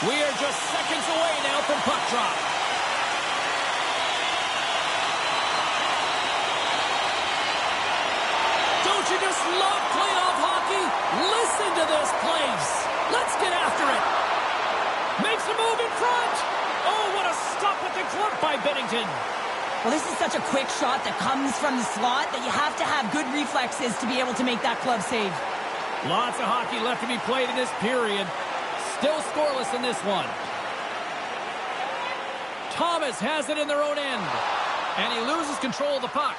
We are just seconds away now from puck drop. Don't you just love playoff hockey? Listen to this place. Let's get after it. Makes a move in front. Oh, what a stop with the glove by Binnington. Well, this is such a quick shot that comes from the slot that you have to have good reflexes to be able to make that glove save. Lots of hockey left to be played in this period. Still scoreless in this one. Thomas has it in their own end. And he loses control of the puck.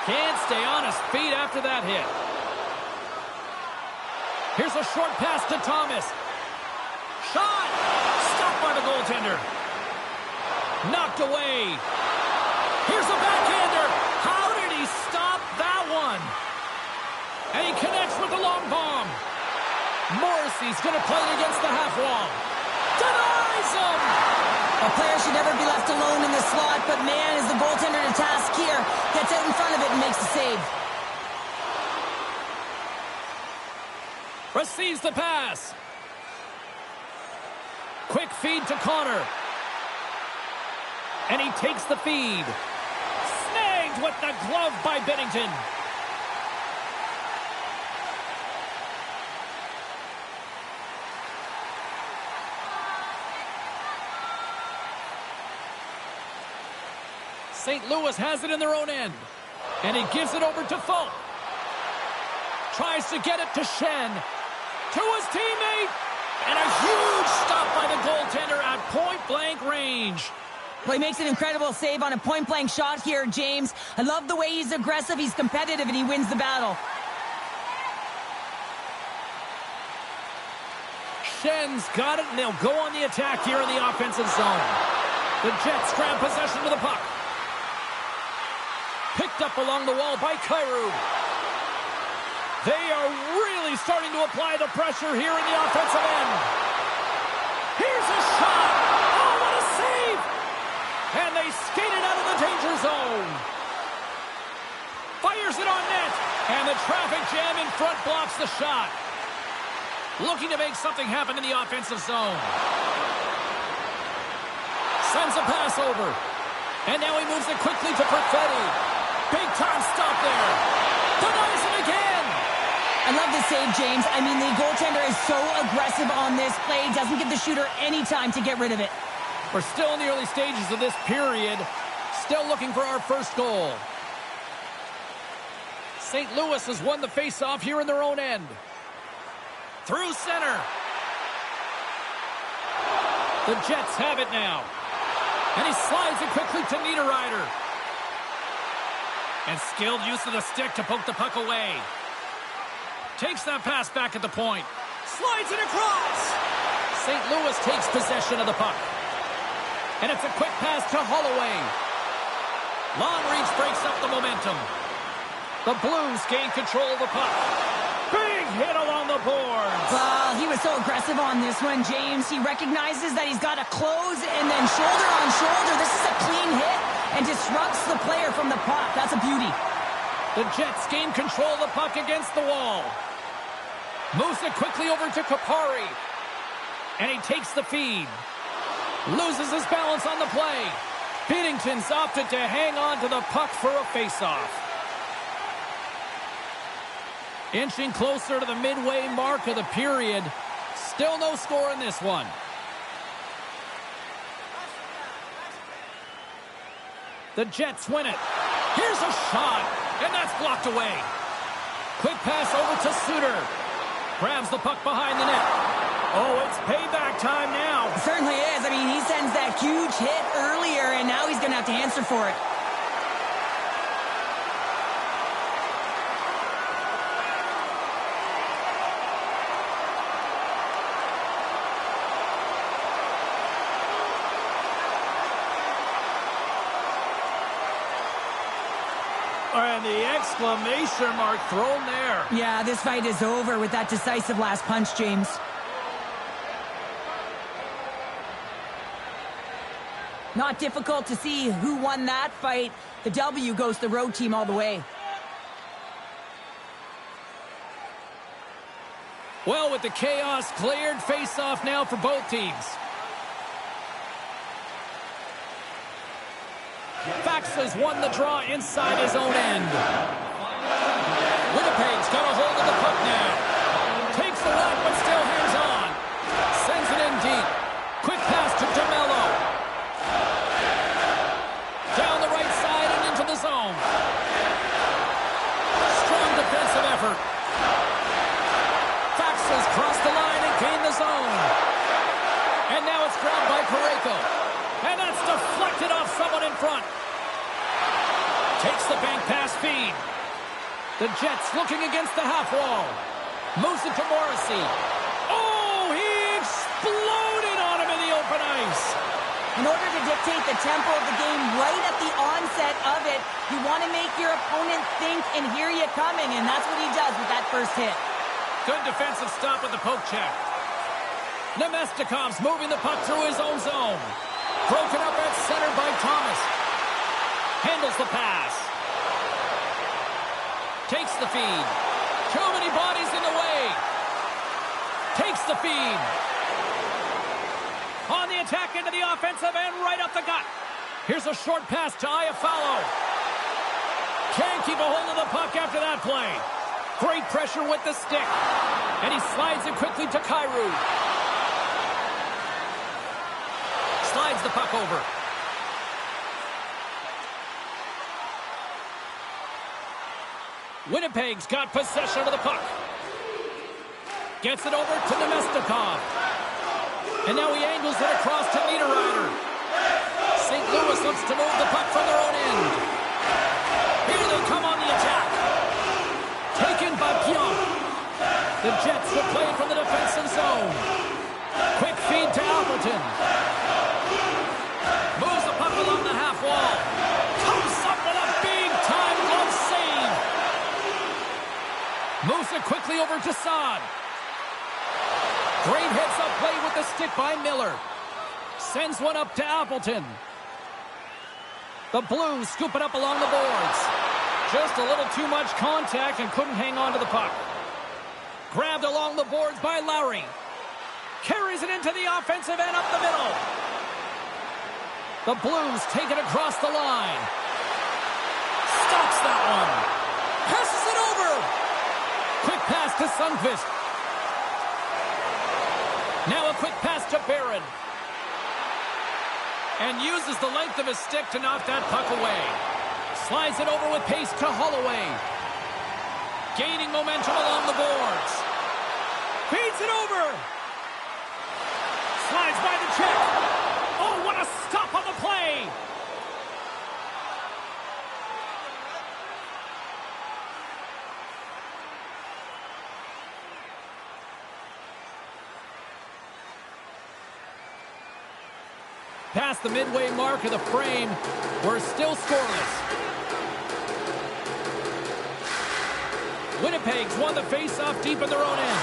Can't stay on his feet after that hit. Here's a short pass to Thomas. Shot! Stopped by the goaltender. Knocked away. Here's a backhander. How did he stop that one? And he connects with the long bomb. Morrissey's going to play it against the half wall. Denies him! A player should never be left alone in the slot, but man, is the goaltender to task here. Gets out in front of it and makes the save. Receives the pass. Quick feed to Connor. And he takes the feed. Snagged with the glove by Binnington. St. Louis has it in their own end. And he gives it over to Falk. Tries to get it to Shen. To his teammate. And a huge stop by the goaltender at point-blank range. Well, he makes an incredible save on a point-blank shot here, James. I love the way he's aggressive, he's competitive, and he wins the battle. Shen's got it, and they'll go on the attack here in the offensive zone. The Jets grab possession of the puck. Picked up along the wall by Kyrou. They are really starting to apply the pressure here in the offensive end. Here's a shot. Oh, what a save. And they skated out of the danger zone. Fires it on net. And the traffic jam in front blocks the shot. Looking to make something happen in the offensive zone. Sends a pass over. And now he moves it quickly to Perfetti. Big time stop there. Denies him again. I love this save, James. I mean, the goaltender is so aggressive on this play. Doesn't give the shooter any time to get rid of it. We're still in the early stages of this period. Still looking for our first goal. St. Louis has won the faceoff here in their own end. Through center. The Jets have it now. And he slides it quickly to Niederreiter. And skilled use of the stick to poke the puck away. Takes that pass back at the point. Slides it across. St. Louis takes possession of the puck. And it's a quick pass to Holloway. Long reach breaks up the momentum. The Blues gain control of the puck. Big hit along the boards. Well, he was so aggressive on this one, James. He recognizes that he's got to close and then shoulder on shoulder. This is a clean hit and disrupts the player from the puck. That's a beauty. The Jets gain control of the puck against the wall. Moves it quickly over to Kupari. And he takes the feed. Loses his balance on the play. Binnington's opted to hang on to the puck for a faceoff. Inching closer to the midway mark of the period. Still no score in this one. The Jets win it. Here's a shot. And that's blocked away. Quick pass over to Suter. Grabs the puck behind the net. Oh, it's payback time now. It certainly is. I mean, he sends that huge hit earlier, and now he's going to have to answer for it. And the exclamation mark thrown there. Yeah, this fight is over with that decisive last punch, James. Not difficult to see who won that fight. The W goes to the road team all the way. Well, with the chaos cleared, face-off now for both teams. Fax has won the draw inside his own end. Winnipeg's got a hold of the puck now. Takes the run, but still hangs on. Sends it in deep. Quick pass to DeMello. Down the right side and into the zone. Strong defensive effort. Fax has crossed the line and gained the zone. And now it's grabbed by Parayko. And that's deflected off someone in front. Takes the bank pass feed. The Jets looking against the half wall. Moves it to Morrissey. Oh, he exploded on him in the open ice. In order to dictate the tempo of the game right at the onset of it, you want to make your opponent think and hear you coming, and that's what he does with that first hit. Good defensive stop with the poke check. Nemestikov's moving the puck through his own zone. Broken up at center by Thomas. Handles the pass. Takes the feed. Too many bodies in the way. Takes the feed. On the attack into the offensive end, right up the gut. Here's a short pass to Iafallo. Can't keep a hold of the puck after that play. Great pressure with the stick. And he slides it quickly to Kyrou. Slides the puck over. Winnipeg's got possession of the puck. Gets it over to Nemestikov. And now he angles it across to Niederreiter. St. Louis looks to move the puck from their own end. Here they come on the attack. Taken by Pionk. The Jets will play from the defensive zone. Quick feed to Appleton. Moves the puck along the half wall. Comes up with a big-time glove save. Moves it quickly over to Saad. Great heads-up play with the stick by Miller. Sends one up to Appleton. The Blues scoop it up along the boards. Just a little too much contact and couldn't hang on to the puck. Grabbed along the boards by Lowry. Carries it into the offensive end up the middle. The Blues take it across the line. Stops that one. Passes it over. Quick pass to Sundqvist. Now a quick pass to Barron. And uses the length of his stick to knock that puck away. Slides it over with pace to Holloway. Gaining momentum along the boards. Feeds it over. Slides by the check. Oh, what a stop on the play. Past the midway mark of the frame, we're still scoreless. Winnipeg's won the face-off deep in their own end.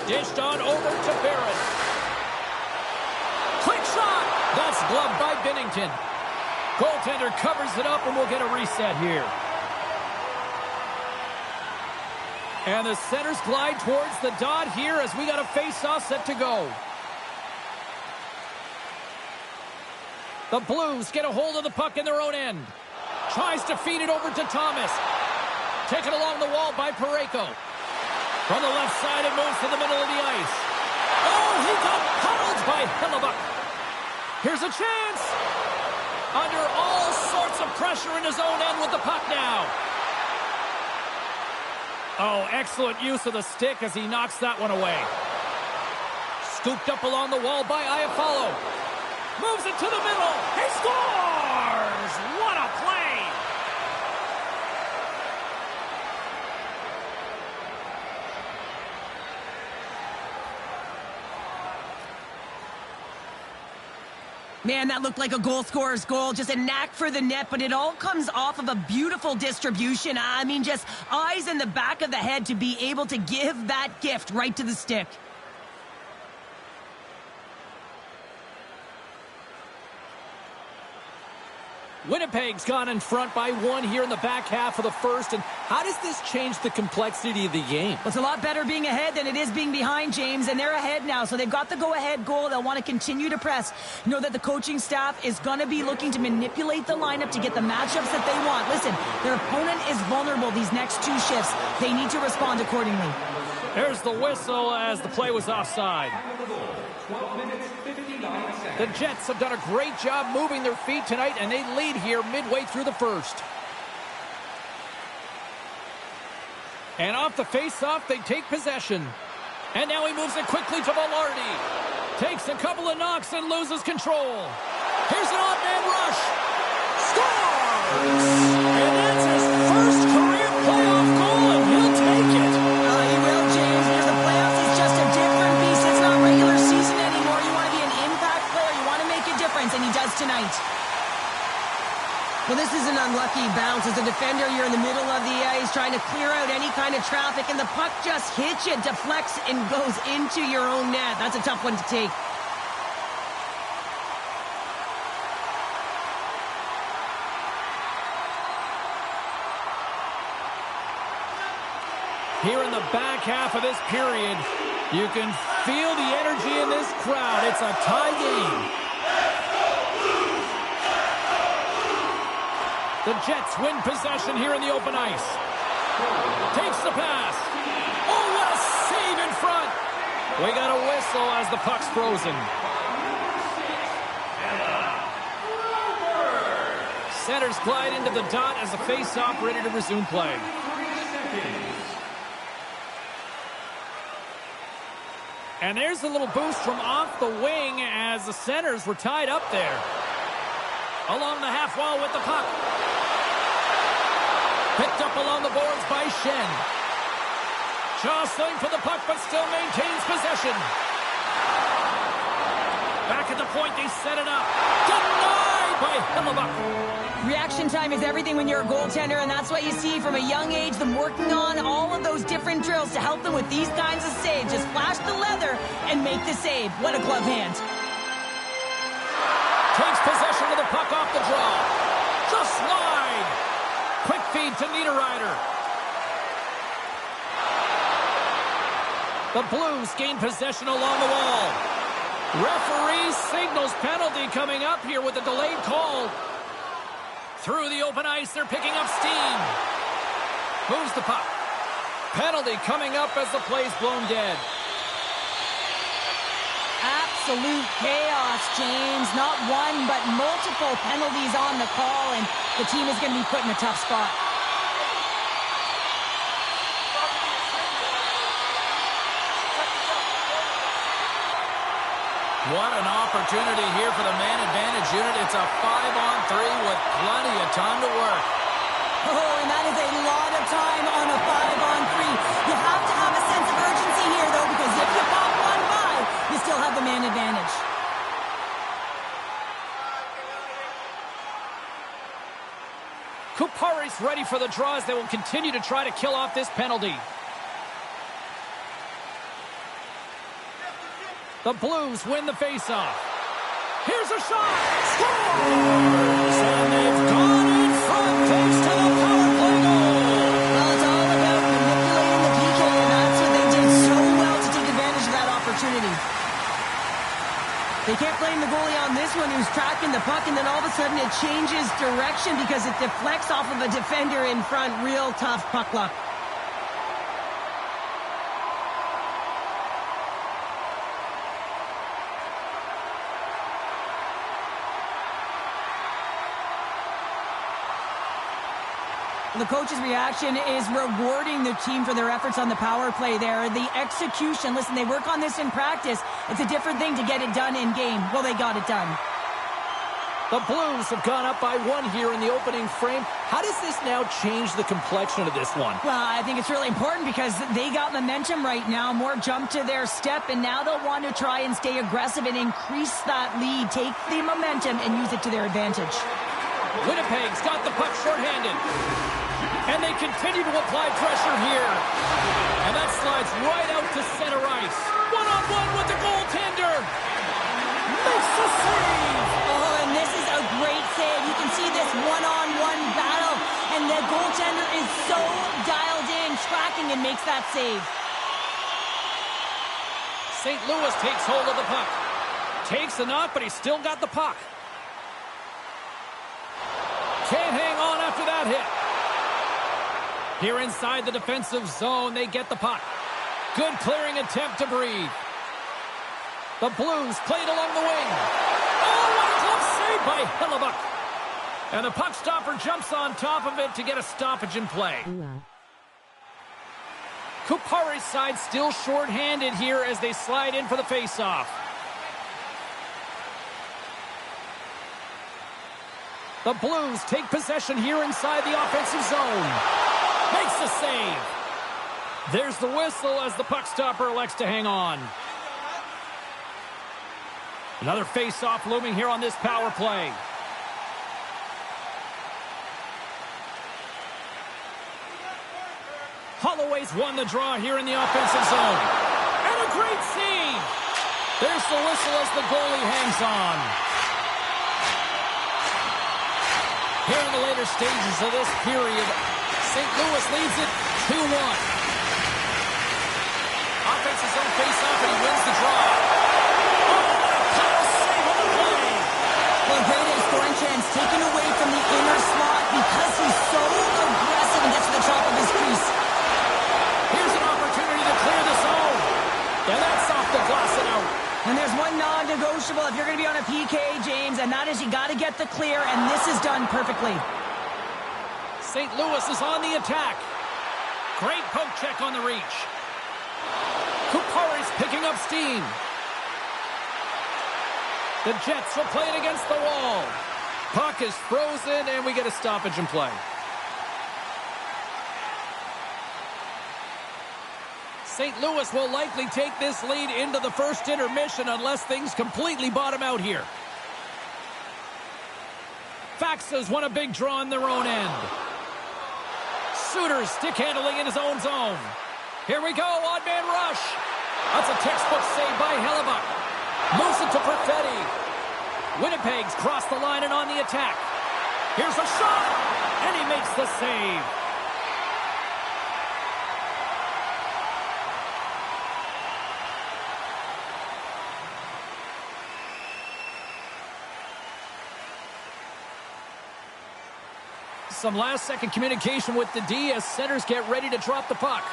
Dished on over to Barron. Quick shot! That's gloved by Binnington. Goaltender covers it up and we'll get a reset here. And the centers glide towards the dot here as we got a face-off set to go. The Blues get a hold of the puck in their own end. Tries to feed it over to Thomas. Taken along the wall by Parayko. From the left side, it moves to the middle of the ice. Oh, he got pummeled by Hellebuyck. Here's a chance. Under all sorts of pressure in his own end with the puck now. Oh, excellent use of the stick as he knocks that one away. Scooped up along the wall by Iafallo. Moves it to the middle. He scores! What a play! Man, that looked like a goal scorer's goal. Just a knack for the net, but it all comes off of a beautiful distribution. I mean, just eyes in the back of the head to be able to give that gift right to the stick. Winnipeg's gone in front by one here in the back half of the first and How does this change the complexity of the game? Well, it's a lot better being ahead than it is being behind, James, and they're ahead now, so they've got the go-ahead goal. They'll want to continue to press. Know that the coaching staff is going to be looking to manipulate the lineup to get the matchups that they want. Listen, their opponent is vulnerable these next two shifts. They need to respond accordingly. There's the whistle as the play was offside. The Jets have done a great job moving their feet tonight, and they lead here midway through the first. And off the face-off, they take possession. And now he moves it quickly to Velarde. Takes a couple of knocks and loses control. Here's an odd-man rush. Scores! And that's his first career playoff goal, and he'll take it. He will, James, because the playoffs is just a different beast. It's not regular season anymore. You want to be an impact player. You want to make a difference, and he does tonight. Well, this is an unlucky bounce. As a defender, you're in the middle of the ice trying to clear out any kind of traffic, and the puck just hits you, deflects, and goes into your own net. That's a tough one to take. Here in the back half of this period, you can feel the energy in this crowd. It's a tie game. The Jets win possession here in the open ice. Takes the pass. Oh, what a save in front. We got a whistle as the puck's frozen. Centers glide into the dot as the face-off ready to resume play. And there's a little boost from off the wing as the centers were tied up there. Along the half wall with the puck. Picked up along the boards by Shen. Jostling for the puck, but still maintains possession. Back at the point, they set it up. Denied by Hellebuyck. Reaction time is everything when you're a goaltender, and that's what you see from a young age, them working on all of those different drills to help them with these kinds of saves. Just flash the leather and make the save. What a glove hand. Takes possession of the puck off the draw. Just slide. Quick feed to Niederreiter. The Blues gain possession along the wall. Referee signals penalty coming up here with a delayed call. Through the open ice, they're picking up steam. Moves the puck. Penalty coming up as the play's blown dead. Absolute chaos, James. Not one, but multiple penalties on the call, and the team is going to be put in a tough spot. What an opportunity here for the man advantage unit. It's a 5-on-3 with plenty of time to work. Oh, and that is a lot of time on a 5-on-3. You have to have a sense of urgency here, though, because if you pop one by, you still have the man advantage. Kupari's ready for the draw as they will continue to try to kill off this penalty. The Blues win the faceoff. Here's a shot. Scores! And they've gone in front thanks to the power play goal. Well, it's all about manipulating the PK, and that's what they did so well to take advantage of that opportunity. They can't blame the goalie on this one who's tracking the puck, and then all of a sudden it changes direction because it deflects off of a defender in front. Real tough puck luck. The coach's reaction is rewarding the team for their efforts on the power play there. The execution, listen, they work on this in practice. It's a different thing to get it done in game. Well, they got it done. The Blues have gone up by one here in the opening frame. How does this now change the complexion of this one? Well, I think it's really important because they got momentum right now. More jump to their step, and now they'll want to try and stay aggressive and increase that lead. Take the momentum and use it to their advantage. Winnipeg's got the puck shorthanded. And they continue to apply pressure here. And that slides right out to center ice. One-on-one with the goaltender. Makes the save. Oh, and this is a great save. You can see this one-on-one battle. And the goaltender is so that save. St. Louis takes hold of the puck. Takes the knock, but he's still got the puck. Can't hang on after that hit. Here inside the defensive zone, they get the puck. Good clearing attempt to breathe. The Blues played along the wing. Oh, what a glove save by Hellebuyck. And the puck stopper jumps on top of it to get a stoppage in play. Kupari's side still short-handed here as they slide in for the face-off. The Blues take possession here inside the offensive zone. Makes the save. There's the whistle as the puck stopper elects to hang on. Another face-off looming here on this power play. Holloway's won the draw here in the offensive zone. And a great save. There's the whistle as the goalie hangs on. Here in the later stages of this period, St. Louis leads it 2-1. Offensive zone face-off, and he wins the draw. Oh, power save on the play. Well, great A scoring chance taken away from the inner slot because he's so aggressive and gets to the top of his crease. Here's an opportunity to clear the zone. And that's off the glass and out. And there's one non-negotiable if you're going to be on a PK, James, and that is you got to get the clear, and this is done perfectly. St. Louis is on the attack. Great poke check on the reach. Kupari's picking up steam. The Jets will play it against the wall. Puck is frozen, and we get a stoppage in play. St. Louis will likely take this lead into the first intermission unless things completely bottom out here. Faxas won a big draw on their own end. Suter stick handling in his own zone. Here we go, odd man rush. That's a textbook save by Hellebuyck. Moves it to Perfetti. Winnipeg's crossed the line and on the attack. Here's a shot, and he makes the save. Some last-second communication with the D as centers get ready to drop the puck.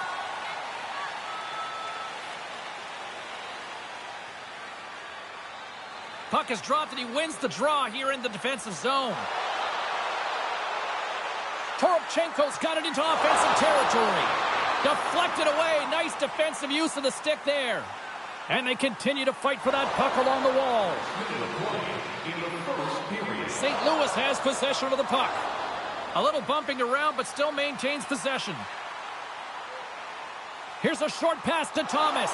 Puck is dropped and he wins the draw here in the defensive zone. Toropchenko's got it into offensive territory. Deflected away. Nice defensive use of the stick there. And they continue to fight for that puck along the wall. St. Louis has possession of the puck. A little bumping around, but still maintains possession. Here's a short pass to Thomas.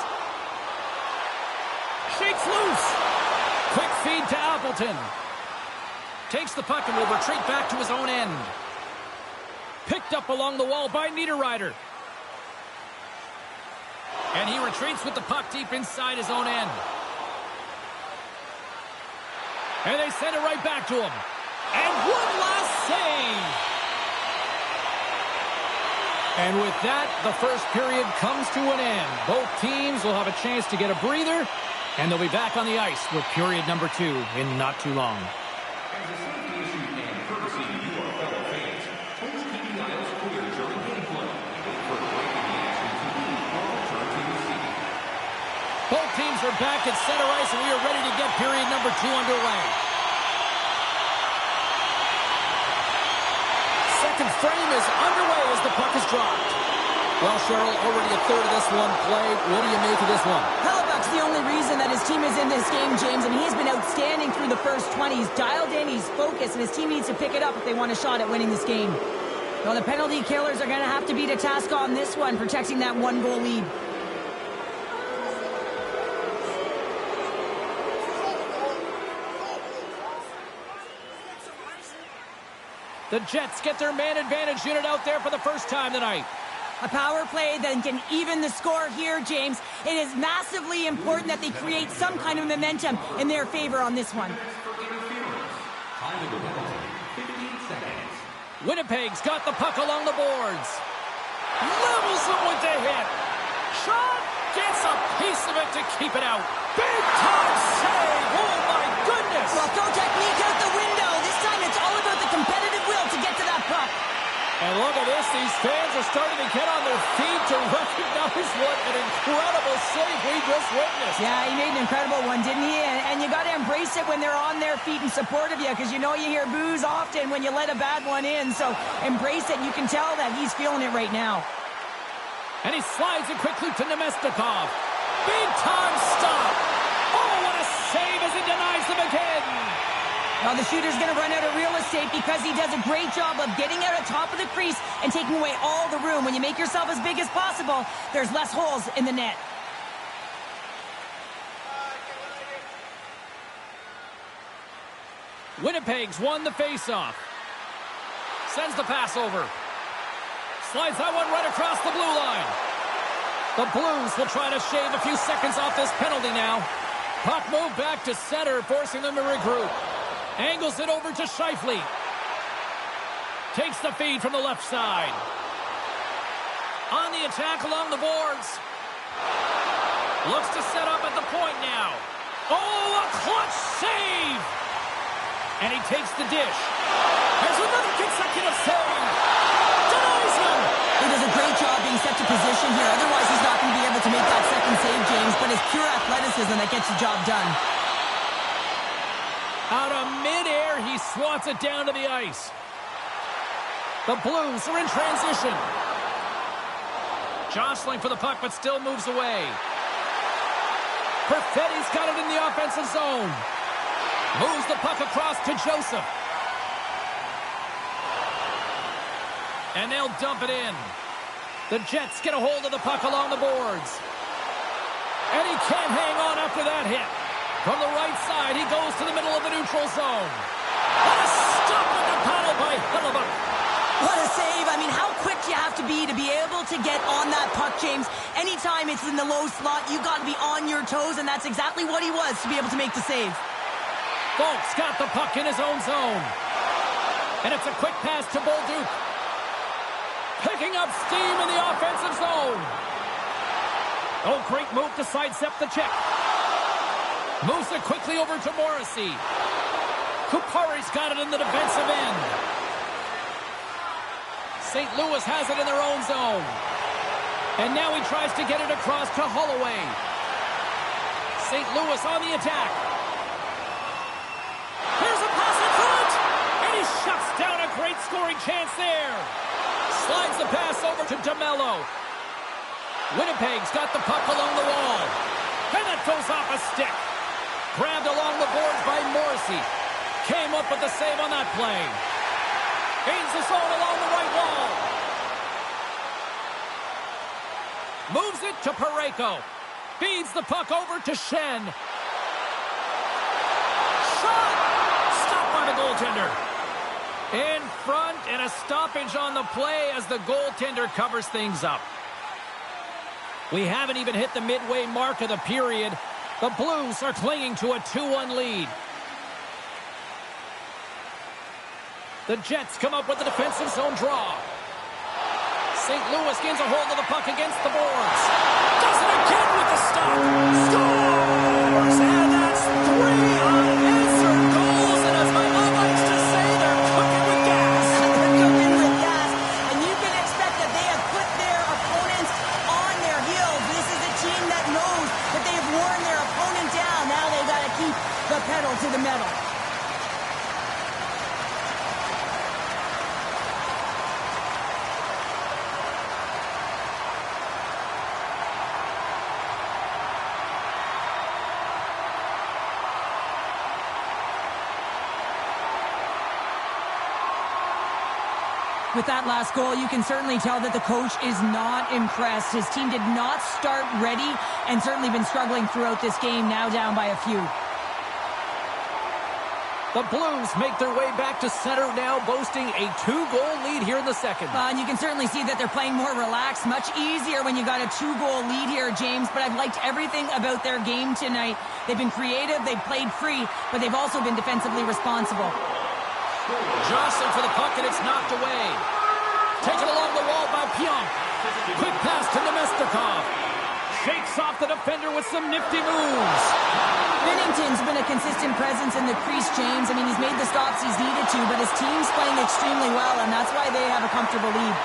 Shakes loose. Quick feed to Appleton. Takes the puck and will retreat back to his own end. Picked up along the wall by Niederreiter. And he retreats with the puck deep inside his own end. And they send it right back to him. And one last save. And with that, the first period comes to an end. Both teams will have a chance to get a breather, and they'll be back on the ice with period number 2 in not too long. Both teams are back at center ice, and we are ready to get period number 2 underway. Second frame is underway as the puck is dropped. Well, Cheryl, already a third of this one played. What do you make of this one? Hellebuyck's the only reason that his team is in this game, James, and he's been outstanding through the first 20. He's dialed in, he's focused, and his team needs to pick it up if they want a shot at winning this game. Well, the penalty killers are going to have to beat a task on this one, protecting that 1-goal lead. The Jets get their man advantage unit out there for the first time tonight. A power play that can even the score here, James. It is massively important that they create some kind of momentum in their favor on this one. Winnipeg's got the puck along the boards. Levels him with the hit. shot! Gets a piece of it to keep it out. Big time save! Oh my goodness! Well, throw technique out the window. This time it's all about the competitive will to get to that puck. And look at this, these fans are starting to get on their feet to recognize what an incredible save we just witnessed. Yeah, he made an incredible one, didn't he? And you got to embrace it when they're on their feet in support of you, because you know you hear boos often when you let a bad one in. So embrace it, and you can tell that he's feeling it right now. And he slides it quickly to Nemestikov. Big time stop. Oh, what a save as he denies them again. Well, the shooter's going to run out of real estate because he does a great job of getting out of top of the crease and taking away all the room. When you make yourself as big as possible, there's less holes in the net. Winnipeg's won the faceoff. Sends the pass over. Slides that one right across the blue line. The Blues will try to shave a few seconds off this penalty now. Puck moved back to center, forcing them to regroup. Angles it over to Scheifele. Takes the feed from the left side. On the attack along the boards. Looks to set up at the point now. Oh, a clutch save! And he takes the dish. There's another consecutive save. Denies him. He does a great job being set to position here. Otherwise, he's not going to be able to make that second save, James. But it's pure athleticism that gets the job done. Out of midair, he swats it down to the ice. The Blues are in transition. Jostling for the puck, but still moves away. Perfetti's got it in the offensive zone. Moves the puck across to Joseph. And they'll dump it in. The Jets get a hold of the puck along the boards. And he can't hang on after that hit. From the right side, he goes to the middle of the neutral zone. What a stop on the paddle by Hellebuyck. What a save. I mean, how quick you have to be able to get on that puck, James. Anytime it's in the low slot, you've got to be on your toes, and that's exactly what he was to be able to make the save. Folks got the puck in his own zone. And it's a quick pass to Bolduc. Picking up steam in the offensive zone. Oh, great move to sidestep the check. Moves it quickly over to Morrissey. Kupari's got it in the defensive end. St. Louis has it in their own zone. And now he tries to get it across to Holloway. St. Louis on the attack. Here's a pass in front. And he shuts down a great scoring chance there. Slides the pass over to DeMello. Winnipeg's got the puck along the wall. And that goes off a stick. Grabbed along the boards by Morrissey. Came up with the save on that play. Gains the zone along the right wall. Moves it to Parayko. Feeds the puck over to Shen. Shot! Stopped by the goaltender. In front, and a stoppage on the play as the goaltender covers things up. We haven't even hit the midway mark of the period. The Blues are clinging to a 2-1 lead. The Jets come up with the defensive zone draw. St. Louis gains a hold of the puck against the boards. Does it again with the stop. Scores! And that's 3 unanswered goals. And as my mom likes to say, they're cooking with gas. They're cooking with gas. And you can expect that they have put their opponents on their heels. This is a team that knows that they have worn their opponent down. Now they've got to keep the pedal to the metal. With that last goal, you can certainly tell that the coach is not impressed. His team did not start ready and certainly been struggling throughout this game, now down by a few. The Blues make their way back to center now, boasting a 2-goal lead here in the second. And you can certainly see that they're playing more relaxed, much easier when you got a 2-goal lead here, James. But I've liked everything about their game tonight. They've been creative, they've played free, but they've also been defensively responsible. Jostling for the puck, and it's knocked away. Taken along the wall by Pionk. Quick pass to Nemestikov. shakes off the defender with some nifty moves. Binnington's been a consistent presence in the crease, James. I mean, he's made the stops he's needed to, but his team's playing extremely well, and that's why they have a comfortable lead.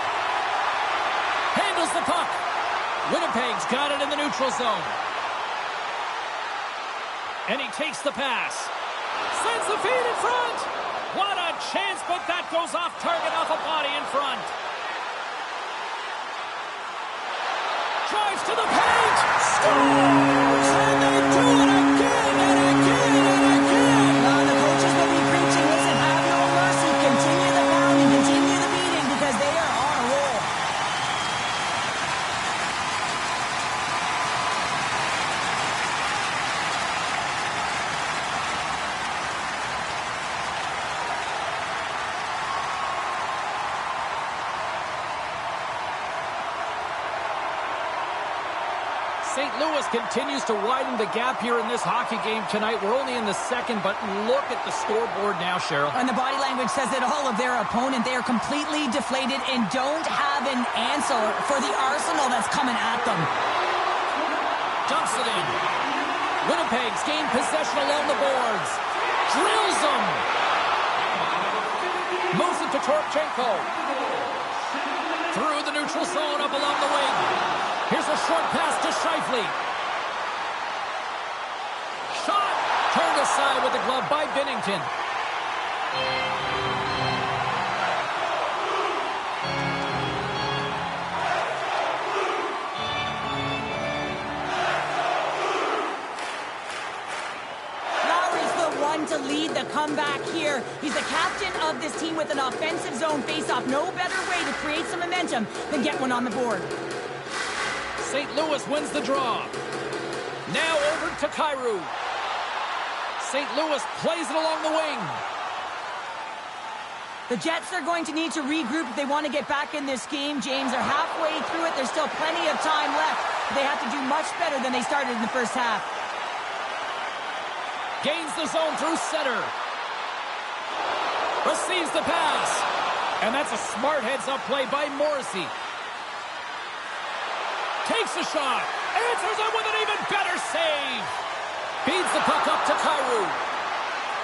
Handles the puck. Winnipeg's got it in the neutral zone. And he takes the pass. Sends the feed in front. What a chance, but that goes off target, off a body in front. Drives to the paint. Scores! And they do it again and again and again. The coaches will be preaching, listen, have no mercy. Continue the pounding, continue the beating, because they are on a roll. St. Louis continues to widen the gap here in this hockey game tonight. We're only in the second, but look at the scoreboard now, Cheryl. And the body language says it all of their opponent. They are completely deflated and don't have an answer for the arsenal that's coming at them. Dumps it in. Winnipeg's gained possession along the boards. Drills them. Moves it to Toropchenko. Through the neutral zone, up along the wing. Here's a short pass to Scheifele. Shot! Turned aside with the glove by Binnington. Lowry's the one to lead the comeback here. He's the captain of this team with an offensive zone faceoff. No better way to create some momentum than get one on the board. St. Louis wins the draw. Now over to Kyrou. St. Louis plays it along the wing. The Jets are going to need to regroup if they want to get back in this game, James. They're halfway through it. There's still plenty of time left. They have to do much better than they started in the first half. Gains the zone through center. Receives the pass. And that's a smart heads-up play by Morrissey. Takes a shot. Answers it with an even better save. Feeds the puck up to Kyrou.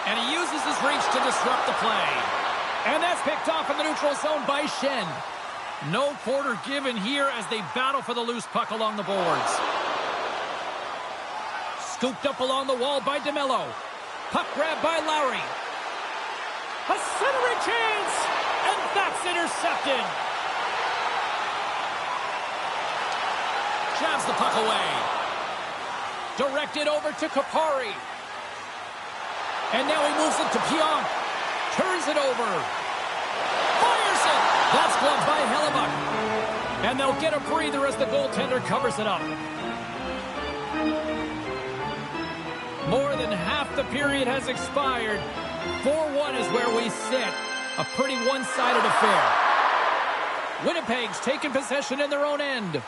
And he uses his reach to disrupt the play. And that's picked off in the neutral zone by Schenn. No quarter given here as they battle for the loose puck along the boards. Scooped up along the wall by DeMello. Puck grab by Lowry. A centering chance. And that's intercepted. Jabs the puck away. Directed over to Kupari. And now he moves it to Pionk. Turns it over. Fires it. That's gloved by Hellebuyck. And they'll get a breather as the goaltender covers it up. More than half the period has expired. 4-1 is where we sit. A pretty one-sided affair. Winnipeg's taken possession in their own end.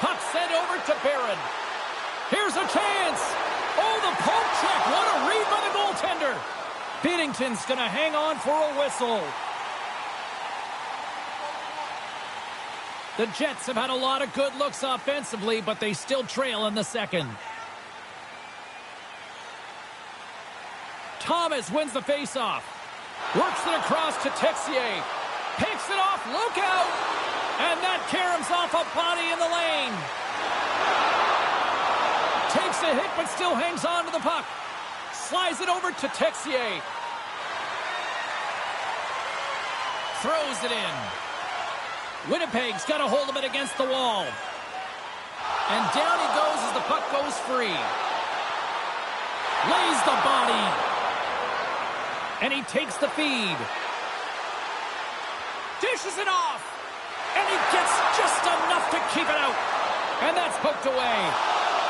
Puck sent over to Barron. Here's a chance. Oh, the poke check. What a read by the goaltender. Binnington's going to hang on for a whistle. The Jets have had a lot of good looks offensively, but they still trail in the second. Thomas wins the faceoff. Works it across to Texier. Picks it off. Look out. And that caroms off a body in the lane. Takes a hit, but still hangs on to the puck. Slides it over to Texier. Throws it in. Winnipeg's got a hold of it against the wall. And down he goes as the puck goes free. Lays the body. And he takes the feed. Dishes it off. And he gets just enough to keep it out. And that's poked away.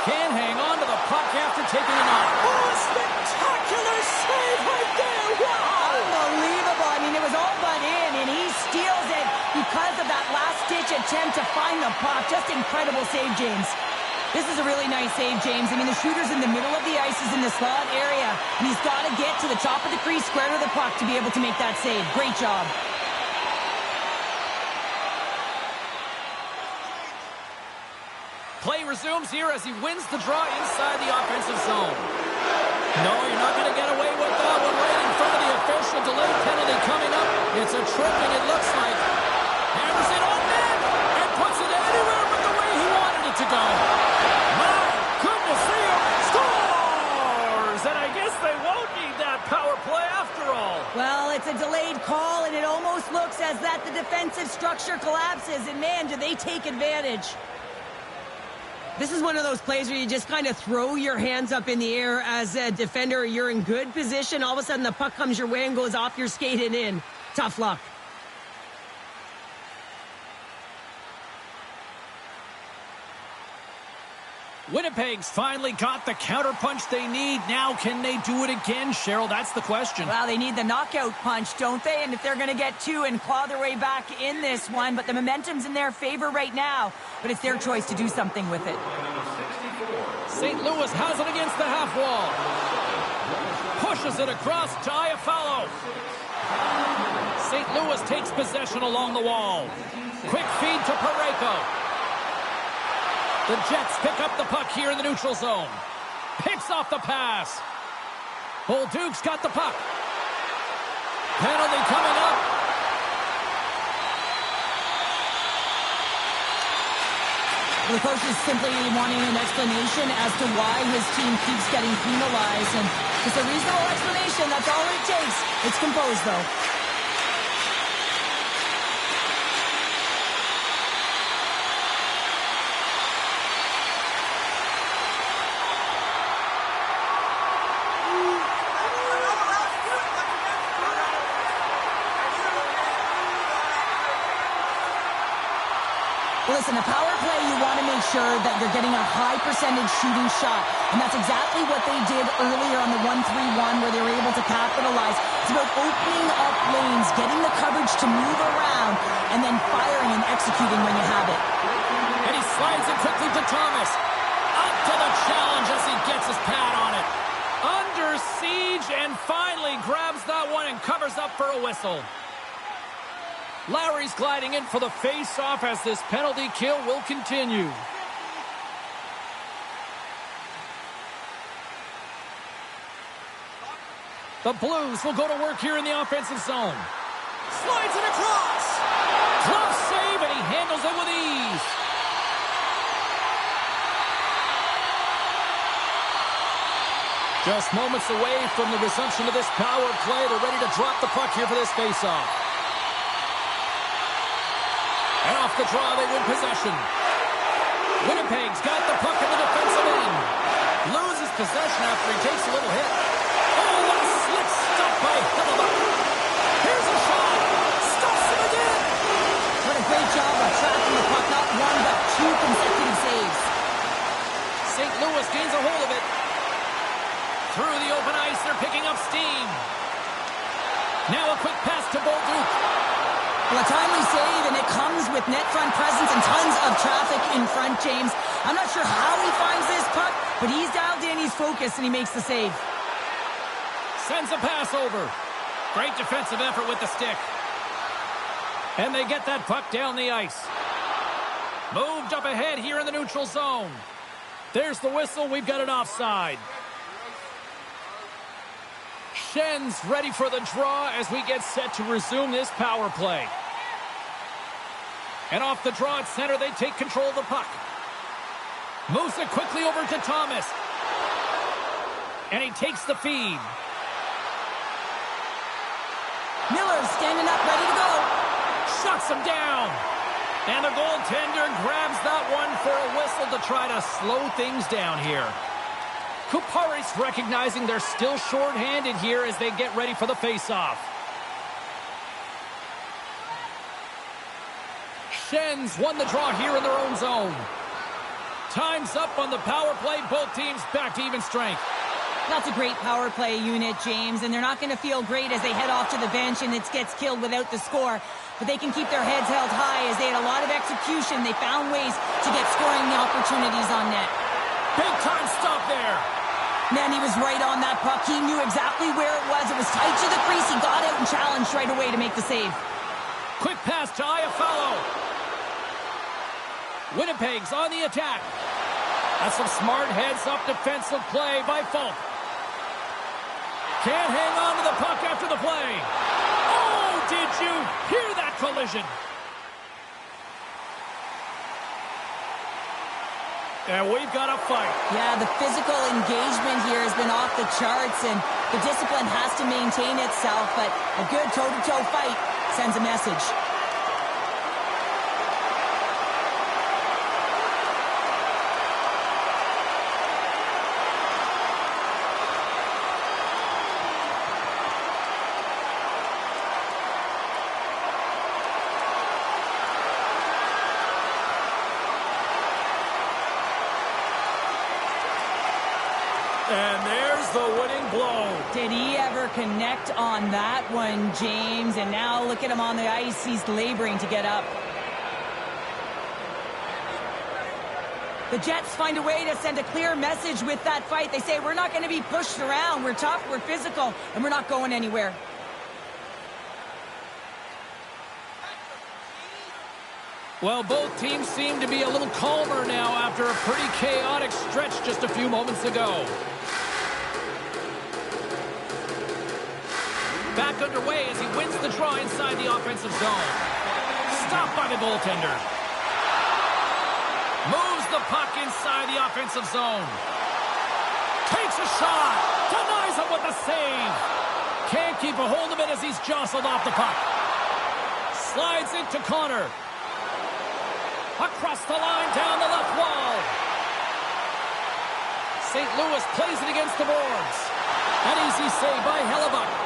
Can't hang on to the puck after taking it off. Oh, a spectacular save right there. Wow. Unbelievable. I mean, it was all but in, and he steals it because of that last-ditch attempt to find the puck. Just incredible save, James. This is a really nice save, James. I mean, the shooter's in the middle of the ice. He's in the slot area, and he's got to get to the top of the crease, square to the puck to be able to make that save. Great job. resumes here as he wins the draw inside the offensive zone. No, you're not going to get away with that one right in front of the official. Delayed penalty coming up. It's a tripping, it looks like. Hammers it on net and puts it anywhere but the way he wanted it to go. My goodness, Theo scores! And I guess they won't need that power play after all. Well, it's a delayed call, and it almost looks as that the defensive structure collapses, and man, do they take advantage. This is one of those plays where you just kind of throw your hands up in the air as a defender. You're in good position. All of a sudden, the puck comes your way and goes off your skate and in. Tough luck. Winnipeg's finally got the counterpunch they need. Now, can they do it again, Cheryl? That's the question. Well, they need the knockout punch, don't they? And if they're going to get two and claw their way back in this one, but the momentum's in their favor right now. But it's their choice to do something with it. St. Louis has it against the half wall. Pushes it across to Iafallo. St. Louis takes possession along the wall. Quick feed to Parayko. The Jets pick up the puck here in the neutral zone. Picks off the pass. Bolduc's got the puck. Penalty coming up. The coach is simply wanting an explanation as to why his team keeps getting penalized. And it's a reasonable explanation. That's all it takes. It's composed, though. Listen, a power play, you want to make sure that you're getting a high percentage shooting shot. And that's exactly what they did earlier on the 1-3-1 where they were able to capitalize. It's about opening up lanes, getting the coverage to move around, and then firing and executing when you have it. And he slides it quickly to Thomas. Up to the challenge as he gets his pad on it. Under siege and finally grabs that one and covers up for a whistle. Lowry's gliding in for the face-off as this penalty kill will continue. The Blues will go to work here in the offensive zone. Slides it across. Glove save, and he handles it with ease. Just moments away from the resumption of this power play. They're ready to drop the puck here for this face-off. And off the draw, they win possession. Winnipeg's got the puck in the defensive end. Loses possession after he takes a little hit. Oh, what a slick stop by Hellebuyck. Here's a shot. Stuffs him again. What a great job of tracking the puck. Not one, but two consecutive saves. St. Louis gains a hold of it. Through the open ice, they're picking up steam. Now a quick pass to Bolduc. Well, a timely save, and it comes with net front presence and tons of traffic in front, James. I'm not sure how he finds this puck, but he's dialed in, he's focused, and he makes the save. Sends a pass over. Great defensive effort with the stick. And they get that puck down the ice. Moved up ahead here in the neutral zone. There's the whistle. We've got an offside. Schen's ready for the draw as we get set to resume this power play. And off the draw at center, they take control of the puck. Moves it quickly over to Thomas. And he takes the feed. Miller standing up, ready to go. Shuts him down. And the goaltender grabs that one for a whistle to try to slow things down here. Kupari's recognizing they're still short-handed here as they get ready for the face-off. Schen's won the draw here in their own zone. Time's up on the power play. Both teams back to even strength. That's a great power play unit, James, and they're not going to feel great as they head off to the bench and it gets killed without the score. But they can keep their heads held high as they had a lot of execution. They found ways to get scoring opportunities on net. Big-time stop there. Man, he was right on that puck. He knew exactly where it was. It was tight to the crease. He got out and challenged right away to make the save. Quick pass to Iafallo. Winnipeg's on the attack. That's some smart heads-up defensive play by Falk. Can't hang on to the puck after the play. Oh, did you hear that collision? And we've got a fight. Yeah, the physical engagement here has been off the charts, and the discipline has to maintain itself, but a good toe-to-toe fight sends a message. And there's the winning blow. Did he ever connect on that one, James? And now look at him on the ice. He's laboring to get up. The Jets find a way to send a clear message with that fight. They say, we're not going to be pushed around. We're tough, we're physical, and we're not going anywhere. Well, both teams seem to be a little calmer now after a pretty chaotic stretch just a few moments ago. Back underway as he wins the draw inside the offensive zone. Stopped by the goaltender. Moves the puck inside the offensive zone. Takes a shot. Denies it with a save. Can't keep a hold of it as he's jostled off the puck. Slides into Connor. Across the line, down the left wall. St. Louis plays it against the boards. An easy save by Hellebuyck.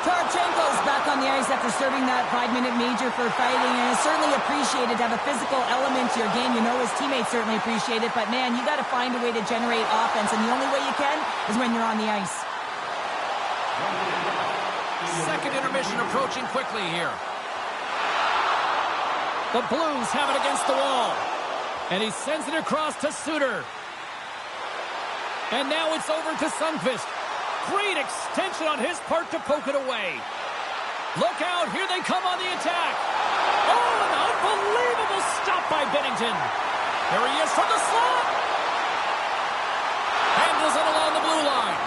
Tarchenko's back on the ice after serving that 5-minute major for fighting, and is certainly appreciated to have a physical element to your game. You know his teammates certainly appreciate it, but man, you got to find a way to generate offense, and the only way you can is when you're on the ice. Second intermission approaching quickly here. The Blues have it against the wall. And he sends it across to Suter. And now it's over to Sundqvist. Great extension on his part to poke it away. Look out, here they come on the attack. Oh, an unbelievable stop by Binnington. Here he is from the slot. Handles it along the blue line.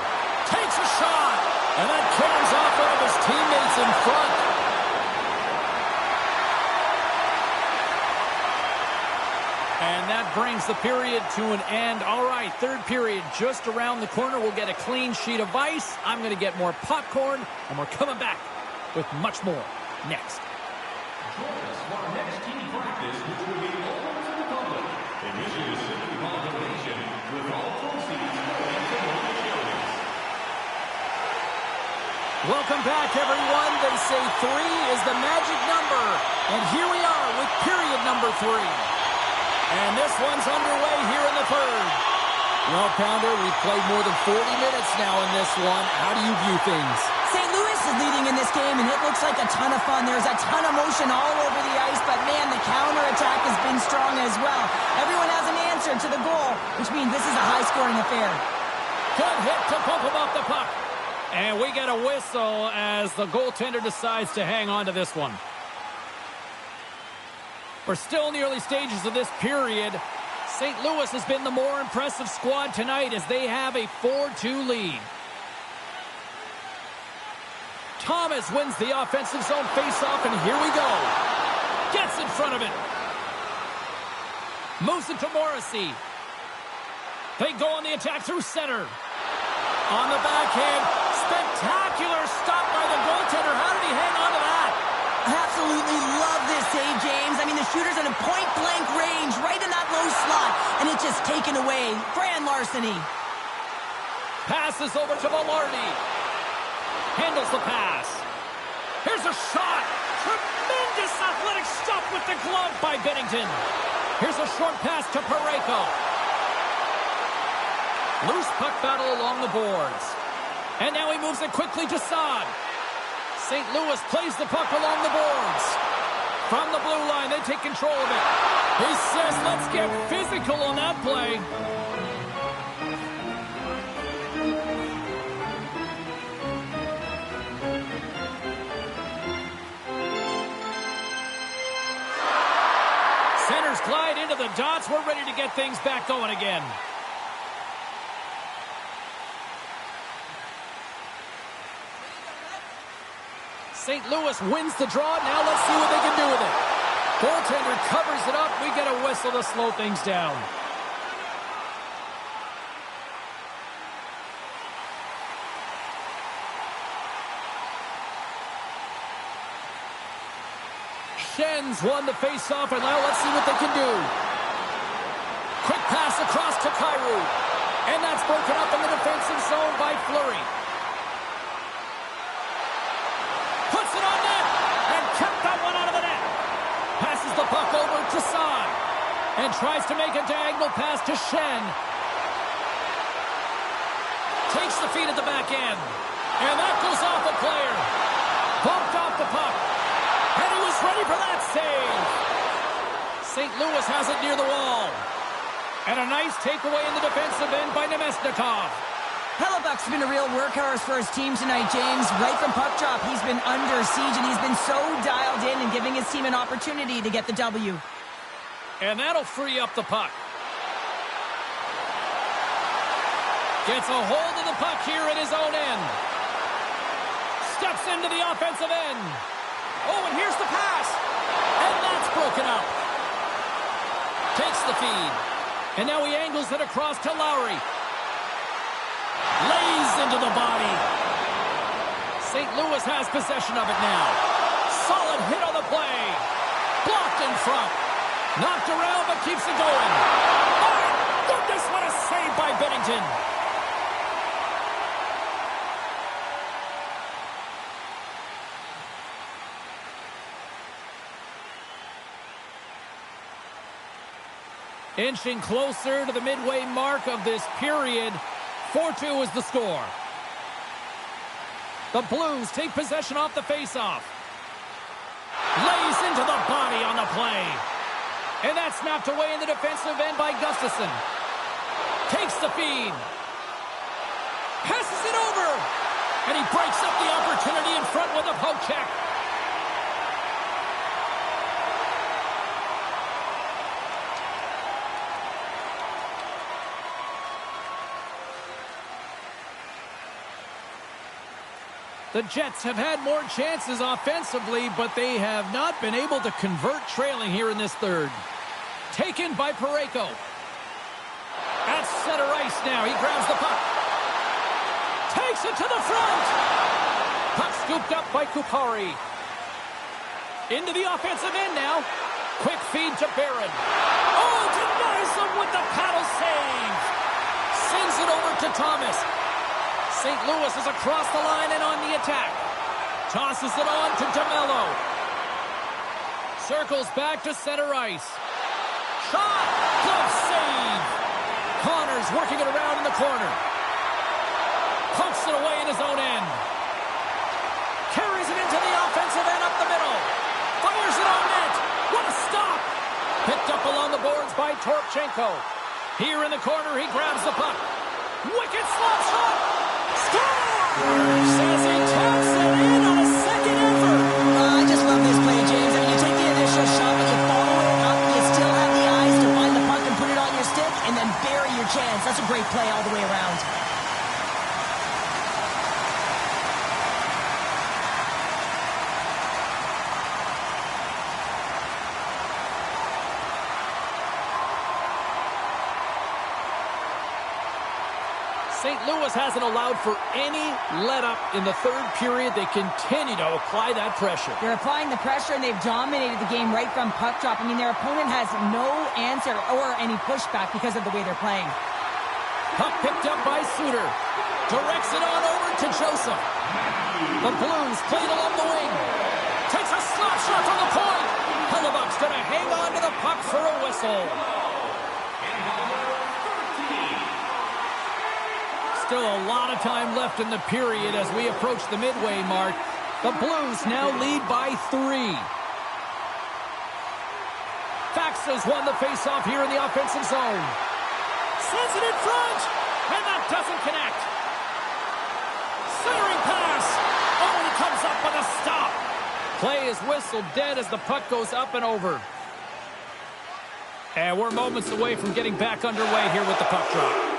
Takes a shot. And that carries off one of his teammates in front. And that brings the period to an end. All right, third period just around the corner. We'll get a clean sheet of ice. I'm going to get more popcorn, and we're coming back with much more next. Join us for our next team practice, which will be open to the public. And this is simply by donation, with all proceeds going to local charities. Welcome back, everyone. They say 3 is the magic number. And here we are with period number 3. And this one's underway here in the third. Well, Pounder, we've played more than 40 minutes now in this one. How do you view things? St. Louis is leading in this game, and it looks like a ton of fun. There's a ton of motion all over the ice, but man, the counterattack has been strong as well. Everyone has an answer to the goal, which means this is a high-scoring affair. Good hit to bump him off the puck. And we get a whistle as the goaltender decides to hang on to this one. We're still in the early stages of this period. St. Louis has been the more impressive squad tonight as they have a 4-2 lead. Thomas wins the offensive zone faceoff, and here we go. Gets in front of it. Moves it to Morrissey. They go on the attack through center. On the backhand, spectacular stop by the goaltender. How did he hang on to that? Absolutely love this save, James. I mean, the shooter's in a point-blank range, right in that low slot, and it's just taken away. Grand larceny. Passes over to Velarde. Handles the pass. Here's a shot. Tremendous athletic stop with the glove by Binnington. Here's a short pass to Parayko. Loose puck battle along the boards. And now he moves it quickly to Saad. St. Louis plays the puck along the boards. From the blue line, they take control of it. He says, let's get physical on that play. Centers glide into the dots. We're ready to get things back going again. St. Louis wins the draw. Now let's see what they can do with it. Goaltender covers it up. We get a whistle to slow things down. Schenn won the face-off, and now let's see what they can do. Quick pass across to Kyrou. And that's broken up in the defensive zone by Fleury. Puts it on net, and kept that one out of the net. Passes the puck over to Saad, and tries to make a diagonal pass to Schenn. Takes the feed at the back end, and that goes off a player. Bumped off the puck. And he was ready for that save. St. Louis has it near the wall. And a nice takeaway in the defensive end by Nemesnikov. Hellebuck's been a real workhorse for his team tonight, James. Right from puck drop, he's been under siege, and he's been so dialed in and giving his team an opportunity to get the W. And that'll free up the puck. Gets a hold of the puck here in his own end. Steps into the offensive end. Oh, and here's the pass. And that's broken up. Takes the feed. And now he angles it across to Lowry. Lays into the body. St. Louis has possession of it now. Solid hit on the play. Blocked in front. Knocked around, but keeps it going. Oh, my goodness, what a save by Binnington. Inching closer to the midway mark of this period. 4-2 is the score. The Blues take possession off the faceoff. Lays into the body on the play. And that's snapped away in the defensive end by Gustafsson. Takes the feed. Passes it over. And he breaks up the opportunity in front with a poke check. The Jets have had more chances offensively, but they have not been able to convert trailing here in this third. Taken by Parayko. At center ice now. He grabs the puck. Takes it to the front. Puck scooped up by Kupari. Into the offensive end now. Quick feed to Barron. Oh, denies him with the paddle save. Sends it over to Thomas. St. Louis is across the line and on the attack. Tosses it on to DeMello. Circles back to center ice. Shot! Glove save! Connors working it around in the corner. Pokes it away in his own end. Carries it into the offensive end up the middle. Fires it on net. What a stop! Picked up along the boards by Torchenko. Here in the corner, he grabs the puck. Wicked slap shot! Scores! Says he taps it in on a second effort. I just love this play, James. I mean, you take the initial shot, but you follow it up. You still have the eyes to find the puck and put it on your stick, and then bury your chance. That's a great play all the way around. St. Louis hasn't allowed for any let-up in the third period. They continue to apply that pressure. They're applying the pressure, and they've dominated the game right from puck drop. I mean, their opponent has no answer or any pushback because of the way they're playing. Puck picked up by Suter. Directs it on over to Joseph. The Blues played along the wing. Takes a slap shot from the point. Hellebuck's going to hang on to the puck for a whistle. Still a lot of time left in the period as we approach the midway mark. The Blues now lead by 3. Faxas won the faceoff here in the offensive zone. Sends it in front, and that doesn't connect. Centering pass. Oh, and he comes up with a stop. Play is whistled dead as the puck goes up and over. And we're moments away from getting back underway here with the puck drop.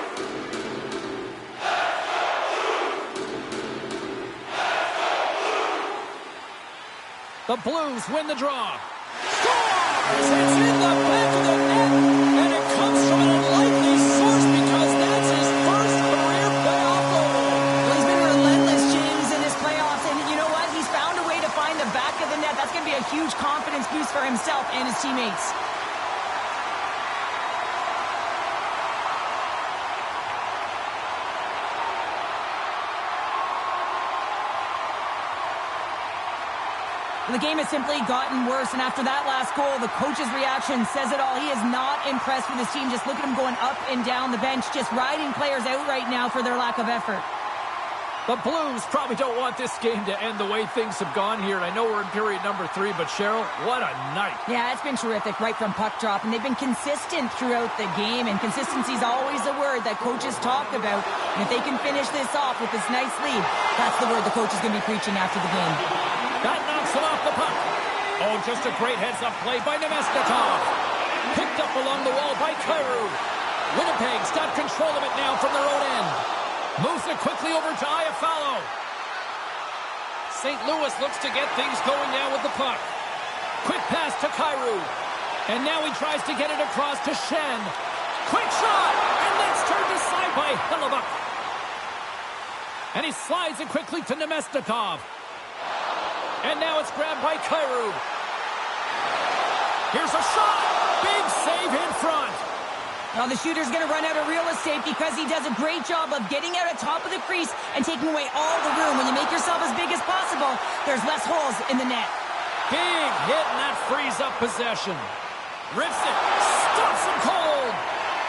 The Blues win the draw. Scores! It's in the back of the net, and it comes from an unlikely source because that's his first career playoff goal. Well, he's been relentless, James, in his playoffs, and you know what? He's found a way to find the back of the net. That's going to be a huge confidence boost for himself and his teammates. The game has simply gotten worse, and after that last goal, the coach's reaction says it all. He is not impressed with his team. Just look at him going up and down the bench, just riding players out right now for their lack of effort. The Blues probably don't want this game to end the way things have gone here, and I know we're in period number 3, but Cheryl, what a night. Yeah, it's been terrific right from puck drop, and they've been consistent throughout the game, and consistency is always a word that coaches talk about. And if they can finish this off with this nice lead, that's the word the coach is going to be preaching after the game. That knocks him off the puck. Oh, just a great heads-up play by Nemestikov. Picked up along the wall by Kyrou. Winnipeg's got control of it now from their own end. Moves it quickly over to Iafallo. St. Louis looks to get things going now with the puck. Quick pass to Kyrou. And now he tries to get it across to Shen. Quick shot! And that's turned aside by Hellebuyck. And he slides it quickly to Nemestikov. And now it's grabbed by Kyrou. Here's a shot. Big save in front. Well, the shooter's going to run out of real estate because he does a great job of getting out at top of the crease and taking away all the room. When you make yourself as big as possible, there's less holes in the net. Big hit, and that frees up possession. Rips it. Stops him cold.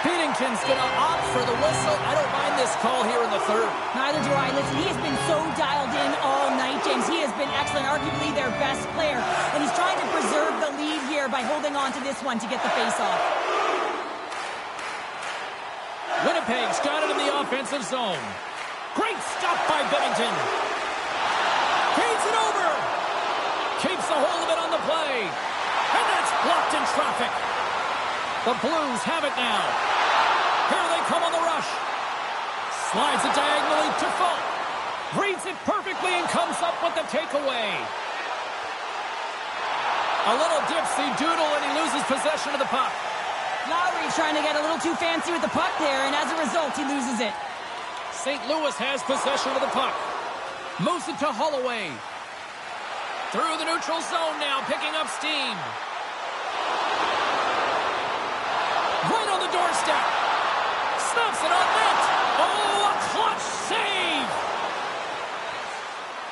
Binnington's going to opt for the whistle. I don't mind this call here in the third. Neither do I. Listen, he has been so dialed in all night, James. He has been excellent, arguably their best player. And he's trying to preserve the lead here by holding on to this one to get the face-off. Winnipeg's got it in the offensive zone. Great stop by Binnington. Feeds it over. Keeps a hold of it on the play. And that's blocked in traffic. The Blues have it now. Here they come on the rush. Slides it diagonally to Falk. Reads it perfectly and comes up with the takeaway. A little dipsy-doodle and he loses possession of the puck. Lowry's trying to get a little too fancy with the puck there, and as a result, he loses it. St. Louis has possession of the puck. Moves it to Holloway. Through the neutral zone now, picking up steam. Right on the doorstep. Snaps it on net. Oh, a clutch save.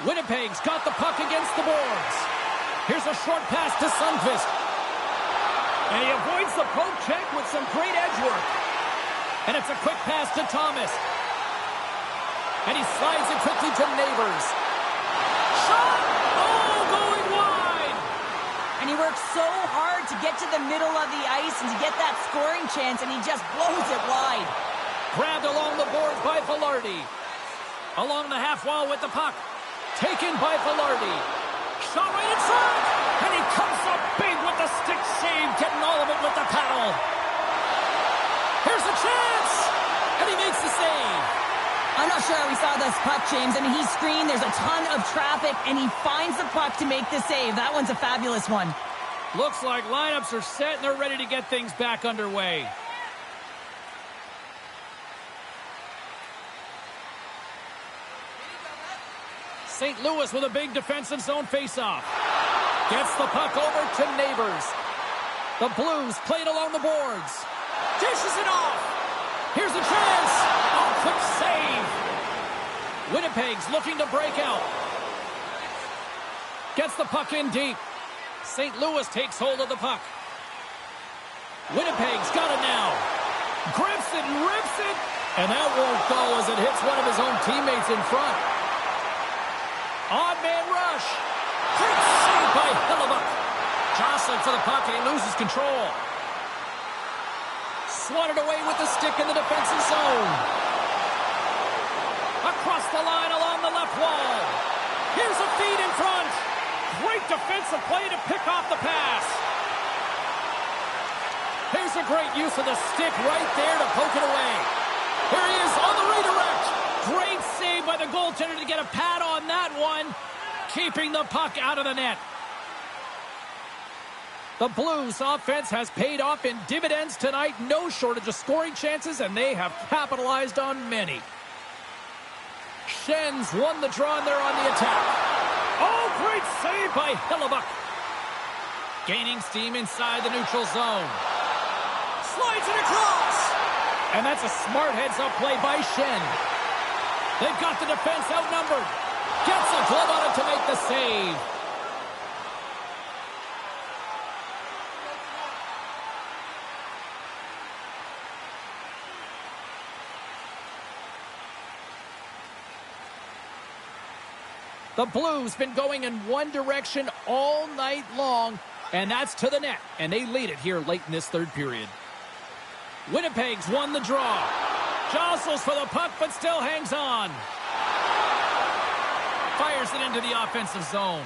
Winnipeg's got the puck against the boards. Here's a short pass to Sundqvist. And he avoids the poke check with some great edge work. And it's a quick pass to Thomas. And he slides it quickly to Neighbors. Shot! Oh, going wide! And he works so hard to get to the middle of the ice and to get that scoring chance, and he just blows it wide. Grabbed along the boards by Velarde. Along the half wall with the puck. Taken by Velarde. Shot right in front! And he comes up big with the stick save, getting all of it with the paddle. Here's a chance! And he makes the save. I'm not sure how we saw this puck, James. I mean, he screened, there's a ton of traffic, and he finds the puck to make the save. That one's a fabulous one. Looks like lineups are set and they're ready to get things back underway. St. Louis with a big defensive zone faceoff. Gets the puck over to Neighbors. The Blues play it along the boards. Dishes it off. Here's a chance. Oh, quick save. Winnipeg's looking to break out. Gets the puck in deep. St. Louis takes hold of the puck. Winnipeg's got it now. Grips it and rips it. And that won't go as it hits one of his own teammates in front. Odd man rush. Great save by Hellebuyck. Jostling for the puck and he loses control. Swatted away with the stick in the defensive zone. Across the line along the left wall. Here's a feed in front. Great defensive play to pick off the pass. Here's a great use of the stick right there to poke it away. Here he is on the redirect. Great save by the goaltender to get a pad on that one. Keeping the puck out of the net. The Blues offense has paid off in dividends tonight. No shortage of scoring chances, and they have capitalized on many. Schenn won the draw, and they're on the attack. Oh, great save by Hellebuyck. Gaining steam inside the neutral zone. Slides it across. And that's a smart heads-up play by Schenn. They've got the defense outnumbered. Gets a glove on it to make the save. The Blues been going in one direction all night long, and that's to the net, and they lead it here late in this third period. Winnipeg's won the draw. Jostles for the puck, but still hangs on. Fires it into the offensive zone.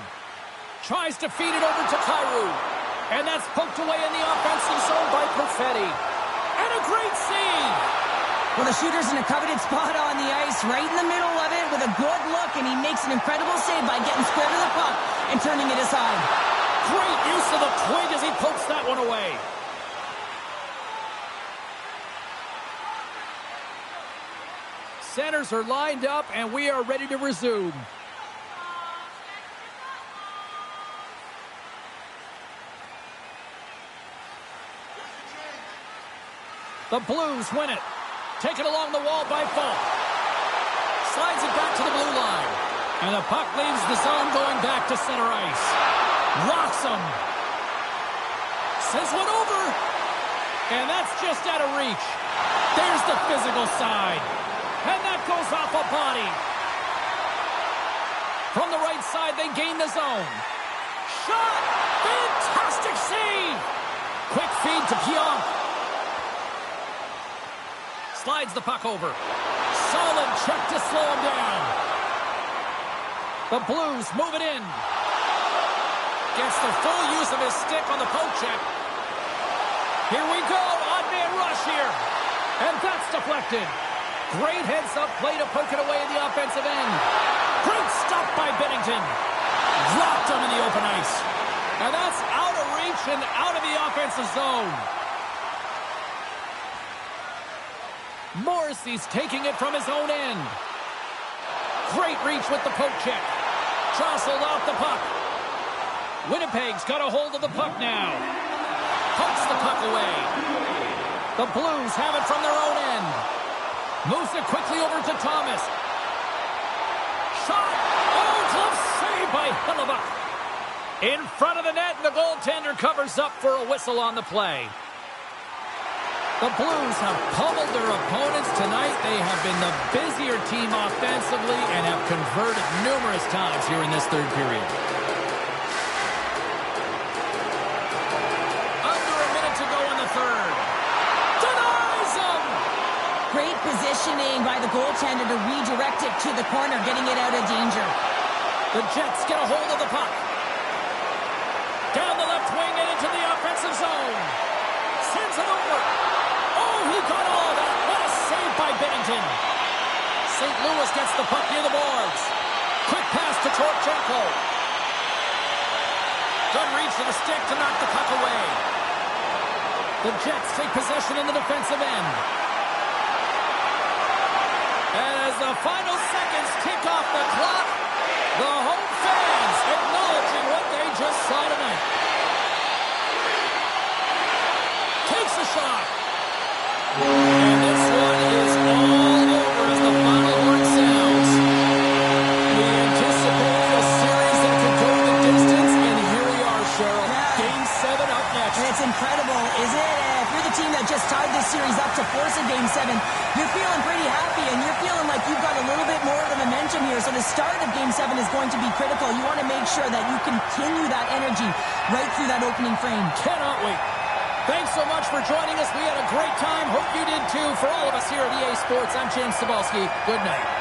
Tries to feed it over to Kyrou. And that's poked away in the offensive zone by Perfetti. And a great save! Well, the shooter's in a coveted spot on the ice, right in the middle of it with a good look, and he makes an incredible save by getting square to the puck and turning it aside. Great use of the twig as he pokes that one away. Centers are lined up, and we are ready to resume. The Blues win it. Taken along the wall by Falk. Slides it back to the blue line. And the puck leaves the zone going back to center ice. Rocks him. Sends one over. And that's just out of reach. There's the physical side. And that goes off a body. From the right side, they gain the zone. Shot! Fantastic save! Quick feed to Pionk. Slides the puck over. Solid check to slow him down. The Blues move it in. Gets the full use of his stick on the poke check. Here we go. Odd man rush here. And that's deflected. Great heads-up play to poke it away in the offensive end. Great stop by Binnington. Dropped him in the open ice. And that's out of reach and out of the offensive zone. Morrissey's taking it from his own end. Great reach with the poke check. Jostled off the puck. Winnipeg's got a hold of the puck now. Pokes the puck away. The Blues have it from their own end. Moves it quickly over to Thomas. Shot! Oh, glove save by Hellebuyck. In front of the net, and the goaltender covers up for a whistle on the play. The Blues have pummeled their opponents tonight. They have been the busier team offensively and have converted numerous times here in this third period. Under a minute to go in the third. Denies him! Great positioning by the goaltender to redirect it to the corner, getting it out of danger. The Jets get a hold of the puck. Down the left wing and into the offensive zone. Sends it over. Oh, he got all that. What a save by Binnington. St. Louis gets the puck near the boards. Quick pass to Torchenko. Good reach to the stick to knock the puck away. The Jets take possession in the defensive end. And as the final seconds tick off the clock, the home fans acknowledging what they just saw tonight. Takes a shot. And this one is all over as the final horn sounds. We anticipated a series that could go the distance, and here we are, Cheryl. Yeah. Game 7 up next. And it's incredible, isn't it? If you're the team that just tied this series up to force a Game 7, you're feeling pretty happy, and you're feeling like you've got a little bit more of the momentum here. So the start of Game 7 is going to be critical. You want to make sure that you continue that energy right through that opening frame. Cannot wait. Thanks so much for joining us. We had a great time. Hope you did too. For all of us here at EA Sports, I'm James Cybulski. Good night.